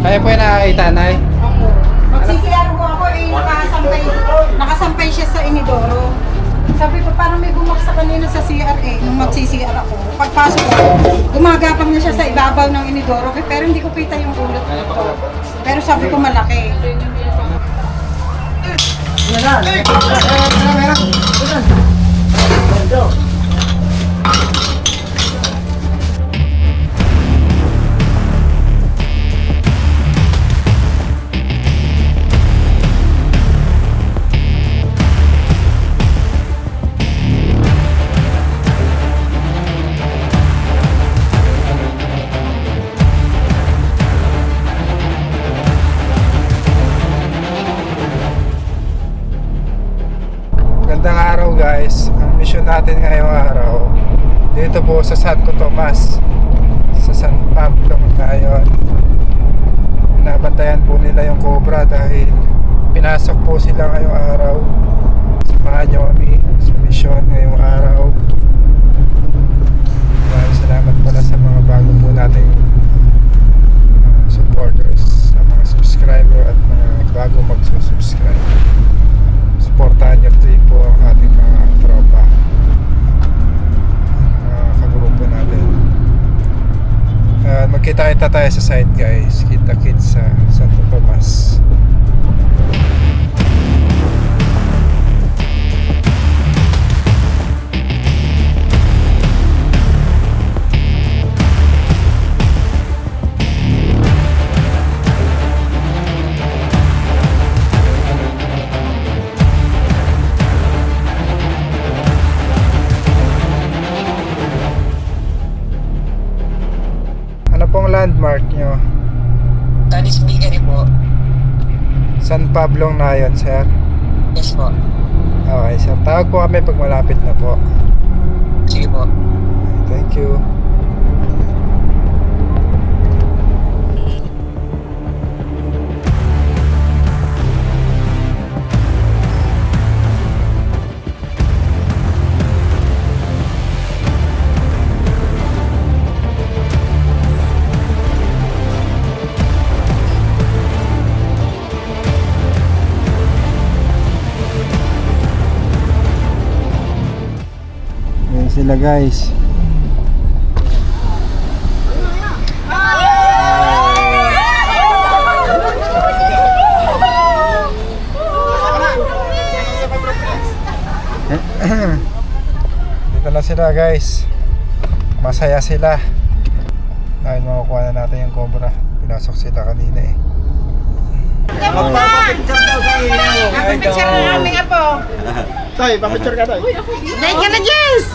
Kaya po yung nakakita, Nay? Opo. Mag-CCR ko ako nakasampay siya sa inidoro. Sabi ko, parang may bumaksa kanina sa CRA nung mag-CCR ako. Pagpasok ko, gumagapang na siya sa ibabaw ng inidoro, pero hindi ko kita yung ulat ko. Pero sabi ko malaki. Magandang araw guys. Ang mission natin ngayong araw dito po sa Santo Tomas, sa San Pablo ngayon. Nabantayan po nila yung Cobra dahil pinasok po sila ngayong araw. Samahan nyo kami sa mission ngayong araw. Maraming salamat pala sa mga bago po nating supporters, sa mga subscriber at mga bago magsusubscribe. Supportahan nyo po ang ating mga tropa, mga kagrupo natin. Magkita-kita tayo sa site guys. Kita-kits sa Santo Tomas. Ano pong landmark nyo? Tanis Bakery po. San Pablo na yun, sir? Yes po. Okay, sir. Tawag po kami pag malapit na po. Sige po. Thank you. Ayan sila guys. Dito na sila guys. Masaya sila dahil makukuha na natin yung Cobra. Pinasok sila kanina eh. Napapicture na namin apo. Tay, papicture ka tay. Dahil ka na, Jess!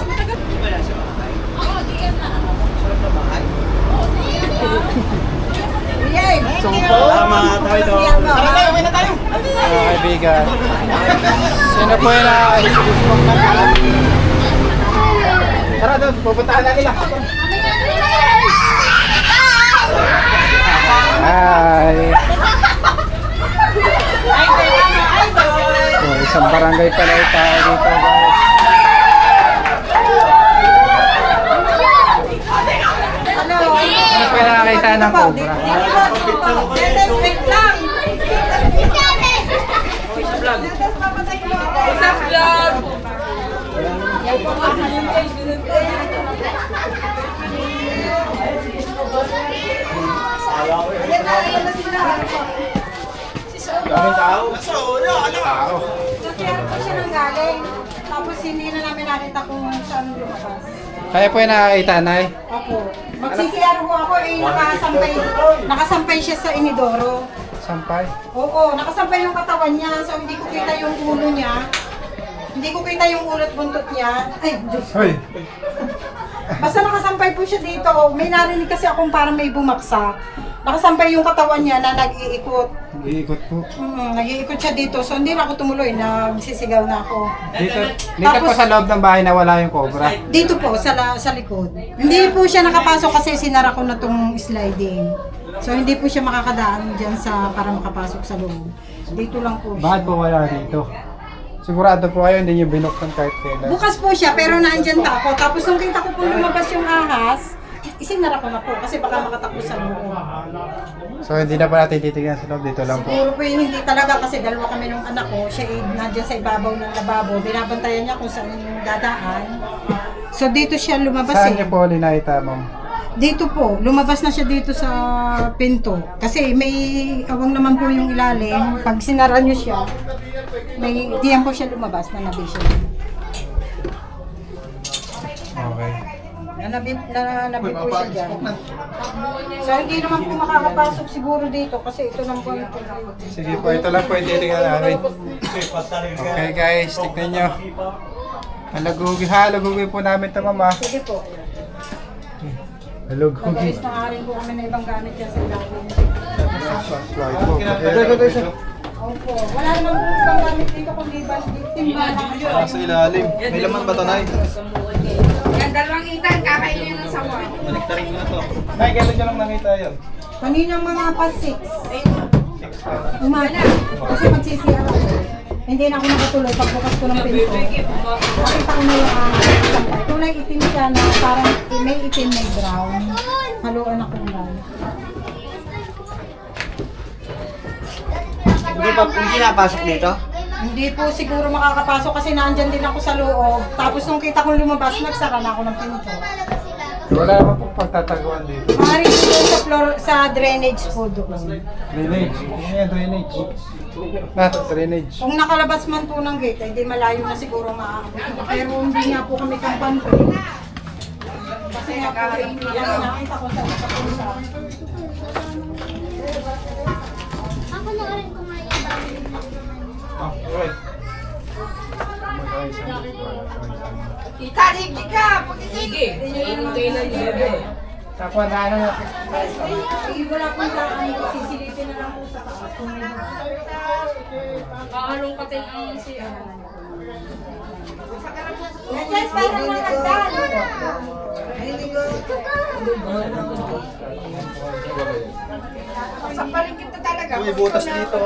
Tama tayo doon. Tara tayo, uwi na tayo. Mga kaibigan, sino po yung nakakasubok ng kalat? Tara doon, pupuntahan na nila. Hi! So, isang barangay pala tayo dito guys. Ano? Ano po yung nakakita ng Cobra? Wait lang! Sa vlog! Daming tao. Kasi ano po siya nang galing. Tapos hindi na namin nakita kung saan lumabas. Kaya po yung nakakita, Nay? Opo. Mag-CCR ko ako nakasampay siya sa inidoro. Sampay? Oo, nakasampay yung katawan niya. So hindi ko kita yung ulo niya. Hindi ko kita yung ulot buntot niya. Ay, Diyos. Hoy! Basta nakasampay po siya dito. May narinig kasi akong parang may bumaksak. Nakasampay yung katawan niya na nag-iikot. Iikot po. Nag-iikot siya dito. So hindi na ako tumuloy. Nagsisigaw na ako. Dito po sa loob ng bahay na wala yung Cobra. Dito po, sa likod. Hindi po siya nakapasok kasi sinara ko na tong sliding. So hindi po siya makakadaan dyan para makapasok sa loob. Dito lang po siya. Bakit po wala dito? Sigurado po kayo hindi niyo binuksan kahit kailan. Bukas po siya pero naandyan pa ako. Tapos nung kita ko po lumabas yung ahas, isinara ko na po kasi baka makatakbo sa loob. So hindi na pa natin titignan sa loob, dito lang po. Siguro po yung hindi talaga kasi dalawa kami ng anak ko, siya ay nandiyan sa ibabaw ng lababo, binabantayan niya kung saan dadaan. So dito siya lumabas Saan eh. niyo po linayta, ma'am? Dito po, lumabas na siya dito sa pinto. Kasi may awang naman po yung ilalim. Pag sinara niyo siya, may diyan po siya lumabas na nabi siya. Okay. Nanabi po siya dyan. So hindi naman po makakapasok siguro dito kasi ito lang po yung Sige po, ito lang po yung titignan namin. Okay guys, tignan nyo. Halagugi po namin ito, mama. Sige po. Halagugi. Nag-alis na nga rin po kami na ibang gamit dyan sa ilalim. Slide po. Ito. Opo. Wala naman po ibang gamit dito kundi timbalan. Sa ilalim. May laman ba ito, Nay? Yan, dalawang itan, kakainin ng sabon. Baliktarin ko na to. Nay, kailan nyo lang nakita yun? Kaninang mga past 6. Umaga. Kasi magsisiyara ako. Hindi na ako nakatuloy pagbukas ko ng pinto. Nakita ko na yung sampay. Kulay itim siya na parang may itim, may brown. Haluan na kulay. Hindi napasok dito? Hindi po siguro makakapasok kasi nandyan din ako sa loob. Tapos nung kita kong lumabas, nagsara na ako ng pinto. Wala naman po pagtataguan dito. Maaari po sa floor, sa drainage po doon. Drainage. Ano yan, drainage? Drainage. Kung nakalabas man po ng gate, hindi malayo na siguro maaabot. Pero hindi nga po kami kampante. Kasi nga po, hindi nakita ko sa kapunta. Ako na rin kumain ang dami ng Alright. Tita, higit ka! Sige, hintay ng bebe. Tapos na ano na. Sige, wala pong daan. Sisilipin na lang po sa taas. Kung may Anong katin ang siya? Yes, parang mga nagdaan. Sa paligid na talaga. May butas dito.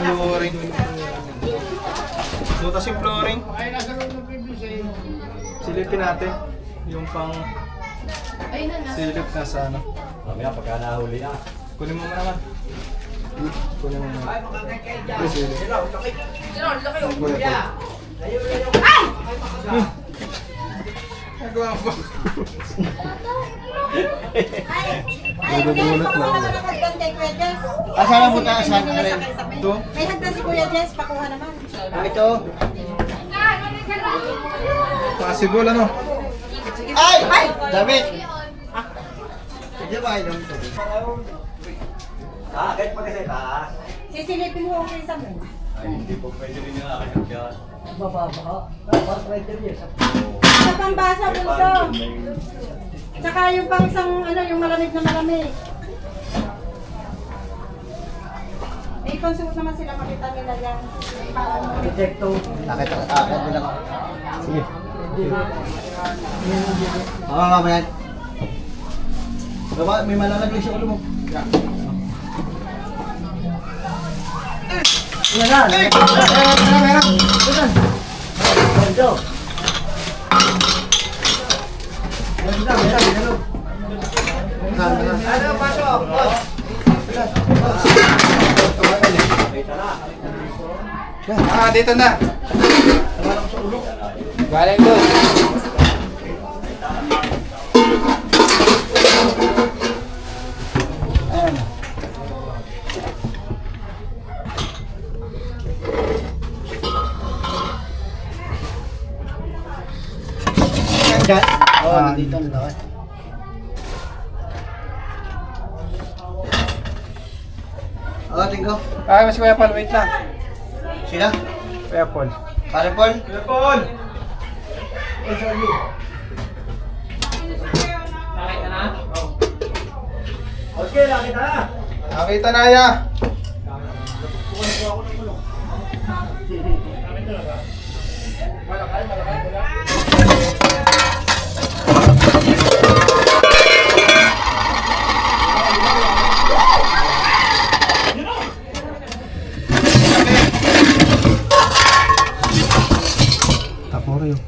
Flooring. Butas yung flooring. Silipin natin. Yung pang silip na sa ano. Mamaya pagka nahuli na. Kunin mo naman. Kunin mo naman. Ito silip. Kunin mo. Nagawa mo. Ay, Nadudulot pakuha lang. naman ang hagdan kay Kuya Jess. Asan ang buta? Kasi Asan? hindi nila sakay sa Ito? May hagdan si Kuya Jess, pakuha naman. Ito. Possible ano? Ay! Ay! Damit! Hindi ba kayo ito? Kahit pa kasi taas. Sisilipin mo ang isa mo. Ay, hindi po pwede rin yung nakakasap dyan. Sa pambasa, bunso. Tsaka yung pang isang, ano, yung malamig na malamig. May consume naman sila, makita nila yan. Parang Nakita ka agad mo lang. Sige. Mama yan. Gaba, may malalagay sa ulo mo. Yan na. Meron. Ano, pasok. Dito na. Galing doon. Ayan. Diyan? Oo, nandito na daw. Oo, tingko. Mas Kuya Paul, wait lang. Sila? Kuya Paul. Pare Paul? Pare Paul! Okay, nakita na. Nakita na ya. Taporo yun.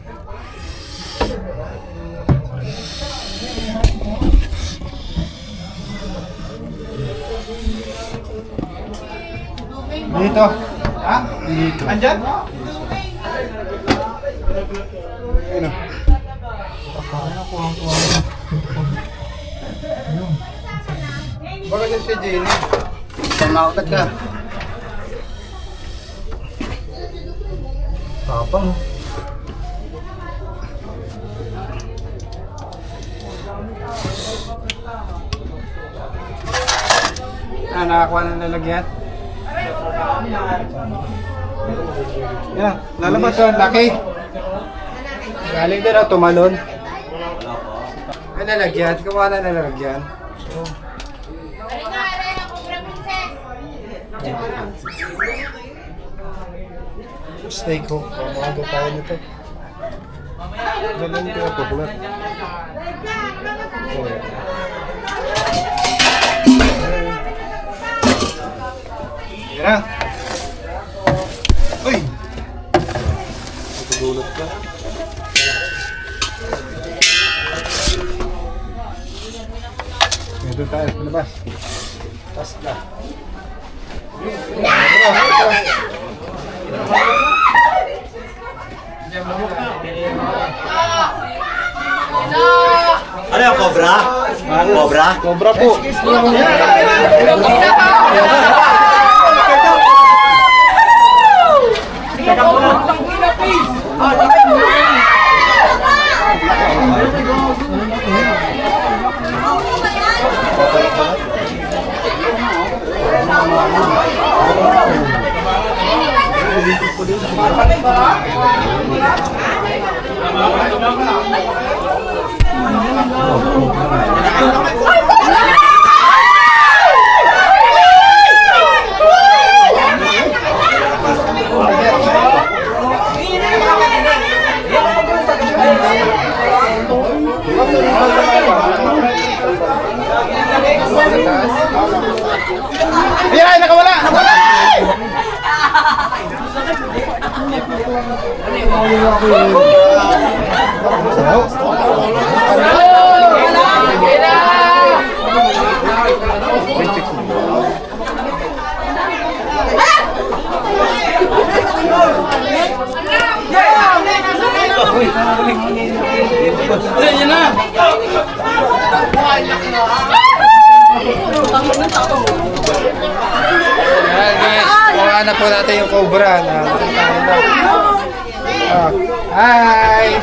Dito. Ha? Dito. Andyan? Ano? Baka dyan si Jenny. Pamakot ka. Tapang. Nakakuha na lalagyan. Yan, lalabas yun, laki. Galing din ako tumalon. Ay, lalagyan, kumuha na lalagyan. Steak hook, mamaga tayo nito. Galing ko ito, bulat. Yan na. Uy! Tutulot ka. Ito tayo, palabas. Pasta. Ano yung cobra? Cobra? Cobra po. Ayan, nakawala! Nakawala! Yan na! Ayan guys, kuha na po natin yung cobra na hi!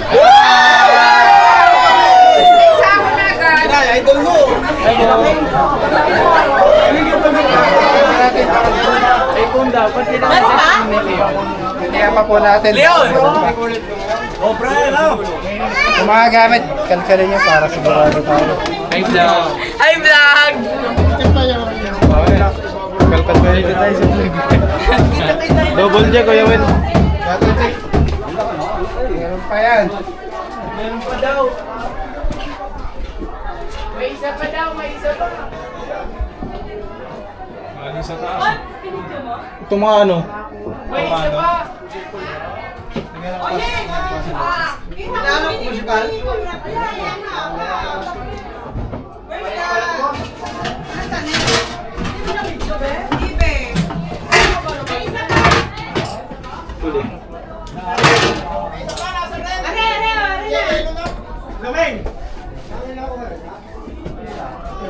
Sama na agad. Idol mo! Kaya pa po natin. Leon! Cobra yan ah! Yung mga gamit, kalkalin nyo para sigurado tayo. Hi vlog! Kalkal pa rin tayo sa vlog. Double check, Kuya Wen. Double check. Meron pa yan. May isa pa daw, may isa pa. Ito mga ano? May isa pa.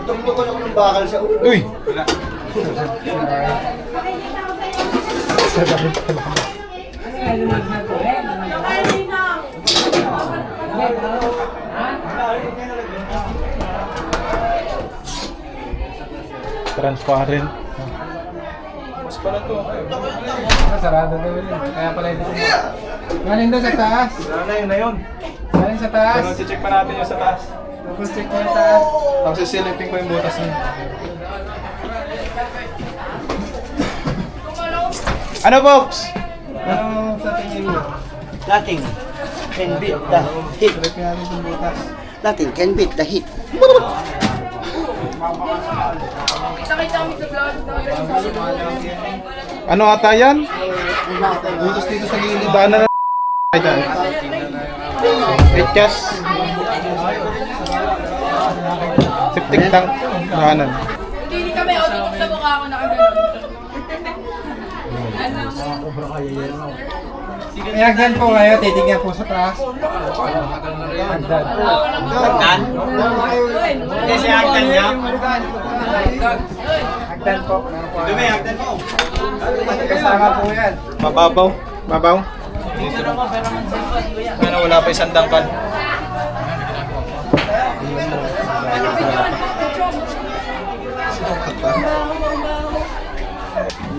Tumutukon ako ng bakal sa ulo. Uy! Sa damit pa lang. Transparent. Mas pala to. Sarado daw yun. Kaya pala ito. Galing daw sa taas. Yun na yun. Galing sa taas. Pero check pa natin yung sa taas. Tapos check ko yung taas. Tapos sisilipin ko yung butas niya. Ano, Box? Ano sa tingin mo? Nothing can beat the heat. Check natin yung butas. Nothing can beat the heat. Kita-kita kami sa vlog. Ano ata yan? Butas dito sa gilid. Daanan na dyan. Etchas. Septic tank. Daanan. Hindi kami, o dito sa mukha ko nakagano'n. May hagdan po kayo, titignan po sa taas. Hagdan. Hagdan? Hindi siya hagdan niya. Hagdan po. Dumi, hagdan mo. Kasama po yan. Mababaw. Mabaw. Ano, wala pa isang dangkal.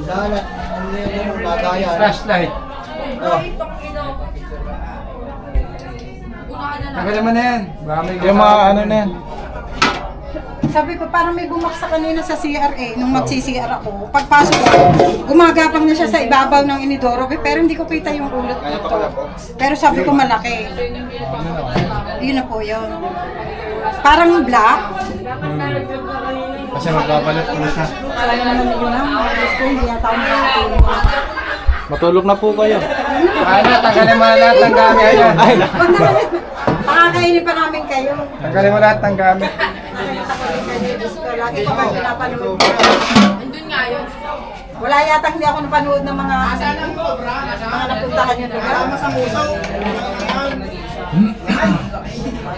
Dalat. Ano yung gagaya? Flashlight. Tagal naman na yan. Baka may Yung mga ano na yan. Sabi ko, parang may bumaksa kanina sa CRA nung magsi-CR ako. Pagpasok ko, gumagapang na siya sa ibabaw ng inidoro, pero hindi ko kita yung ulot nito. Pero sabi ko malaki. Yun na po yun. Parang black. Kasi magbabalot ko na siya. Kaya naman yun na, mga hindi yata ako nakakatulog. Matulog na po kayo. Ano, tanggalin mo na lahat ng gamit. Ayan. Huwag na kami. Pakakainin pa namin kayo. Tanggalin mo lahat ng gamit. Lagi ko kayo pinapanood. Andun nga yun. Wala yata hindi ako napanood ng mga napuntahan nyo doon.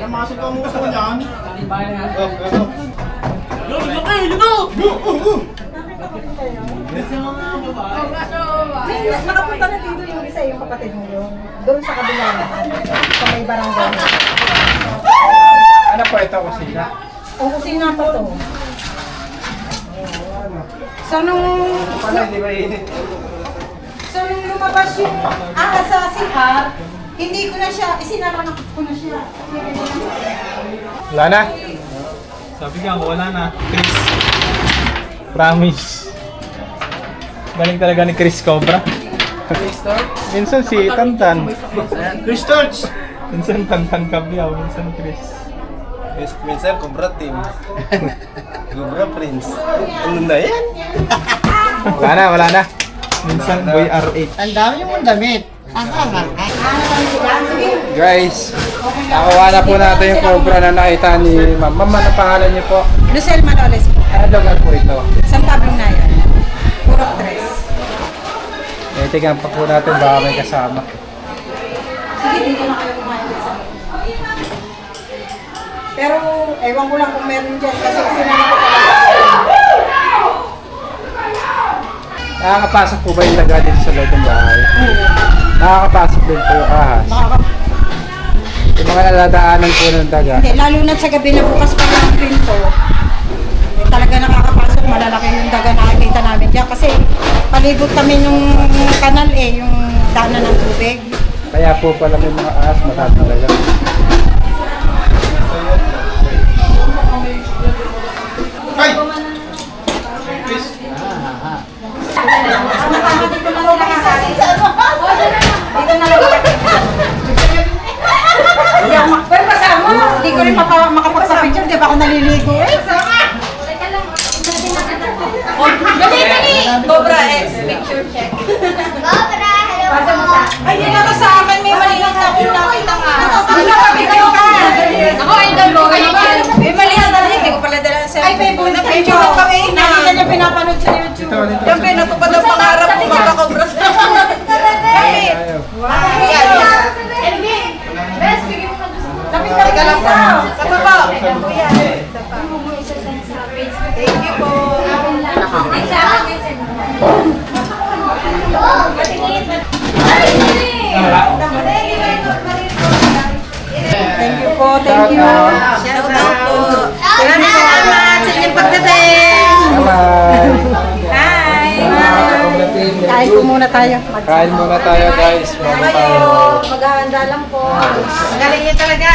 Masok ka muna sa kanyan. Nakapunta na dito yung isa yung kapatid mo yun. Doon sa kabila naman. Sa may barangay. Ano po ito, kusina? O kusina pa to. So nung Hindi ba init? So nung lumabas yung sa CR, hindi ko na siya, isinaranak ko na siya. Wala na. Sabi ka, wala na. Chris. Promise. Galing talaga ni Chris Cobra. Minsan si Tantan. Chris Torch! Minsan Tantan Kabyaw. Minsan Chris. Minsan, Cobra Team. Cobra Prince. Ano na yan? Wala na, wala na. Minsan Boy R8. Ang dami yung damit. Guys, nakuha na po natin yung cobra na nakita ni Ma'am. Ma'am, ano pangalan niyo po? Lucel Manoles po. Ano lugar po ito? San Pablo na yan. Purok 3. Tingnan pa po natin baka may kasama. Sige, dito na kayo kumain sa pero ewan ko lang kung meron dyan kasi sinanay ko talaga. Nakakapasok po ba yung daga dito sa loob ng bahay? Nakakapasok din po yung ahas. Yung mga naladaanan po ng daga. Hindi, lalo na sa gabi na bukas pa ng pinto. Talaga nakakapasok, malalaki yung daga na nakikita namin dyan. Kasi palibot kami yung kanal yung daanan ng tubig. Kaya po pala may mga ahas mataas talaga. Dito na sila kakain. Dito na lang. Pero kasama, hindi ko rin makapagsa-picture, di ba ako naliligo Dali! Cobra X, picture check. Cobra, hello. Ay, yun ako sa akin, may maliit na akong nakita nga. Ano ka, picture ka? Ako, idol mo. May maliit na hindi ko pala dala sa... Ay, may buong picture ka kami. Nakita niya pinapanood sa YouTube. Yung pinatupad ang pangarap ko magka-cobra sa Ayaw. Best, bigyan mo na gusto. Lapit ka lang sa... Sa baba. Kuya. Thank you po. Ay, sa akin, send mo. Thank you po, thank you. Shout out po. Maraming salamat sa inyong pagdating. Bye-bye! Hi! Kain po muna tayo. Kain muna tayo guys. Bago tayo. Maghahanda lang po. Galing niyo talaga.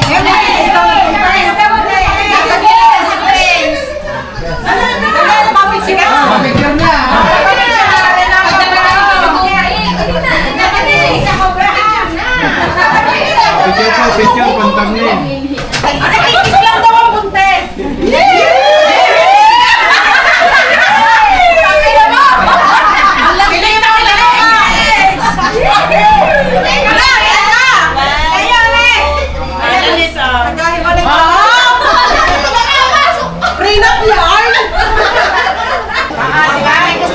Yun eh! Picture, pantang niya eh. Lang daw ang buntes! Nagkahiwalay ka!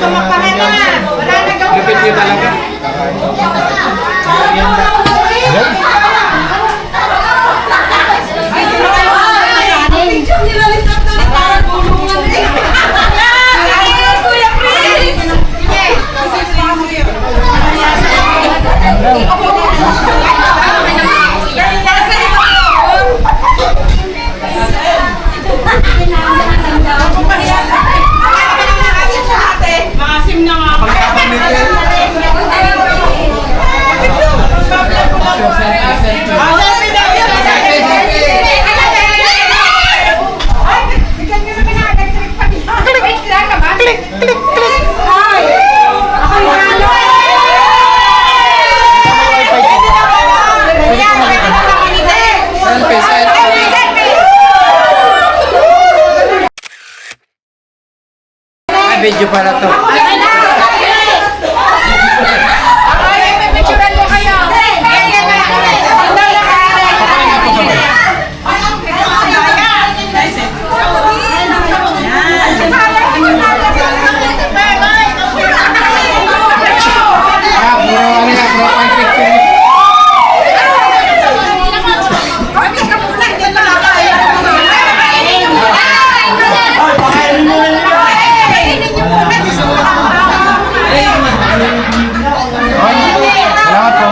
gusto magpahinga. Wala na gawin. Repeat yun talaga. Maasim na nga. Ay, video pala to. Salamat po.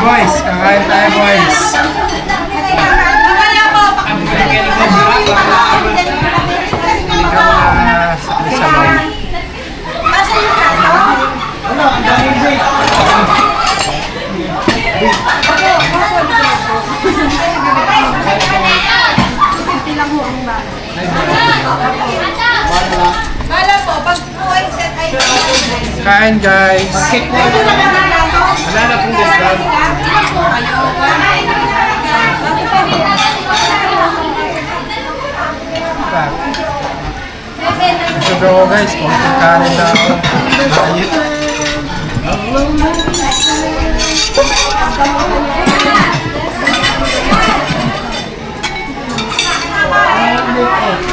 Boys, kakain tayo boys. Kain guys. Wala na pong discount. Ito ko guys, konting kanin na ako. Ayun.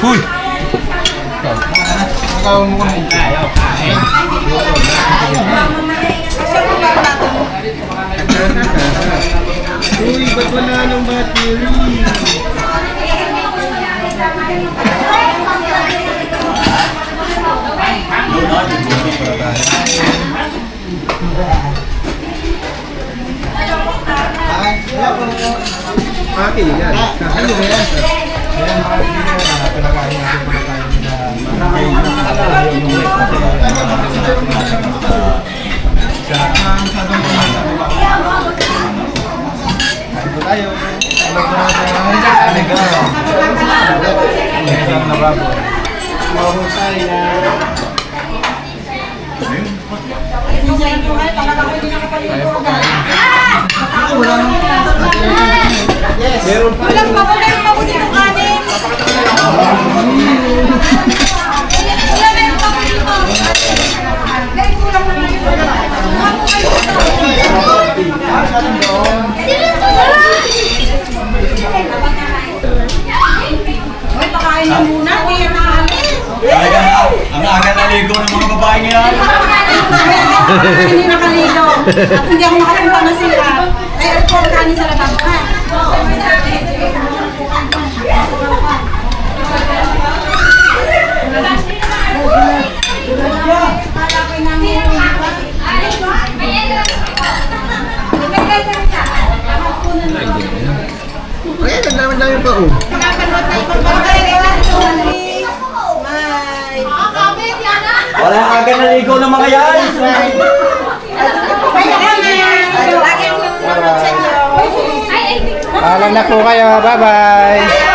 Huy! Ikaw mo kung Uy, ba't wala ng battery? Akin yan. Ano ba yan? Meron pa. Walang pakulit pa ko dito kanin. Hoy, pakain na muna. Kuya na Ang aga naligo ng mga babae ngayon. Hindi nakaligo. At hindi ako makapunta na sila. Ay, aircon kanin sa labas ka. Ayan, ang dami pa oh. Wala ang aga naligo ng mga yan. Paalam na po kayo. Bye-bye.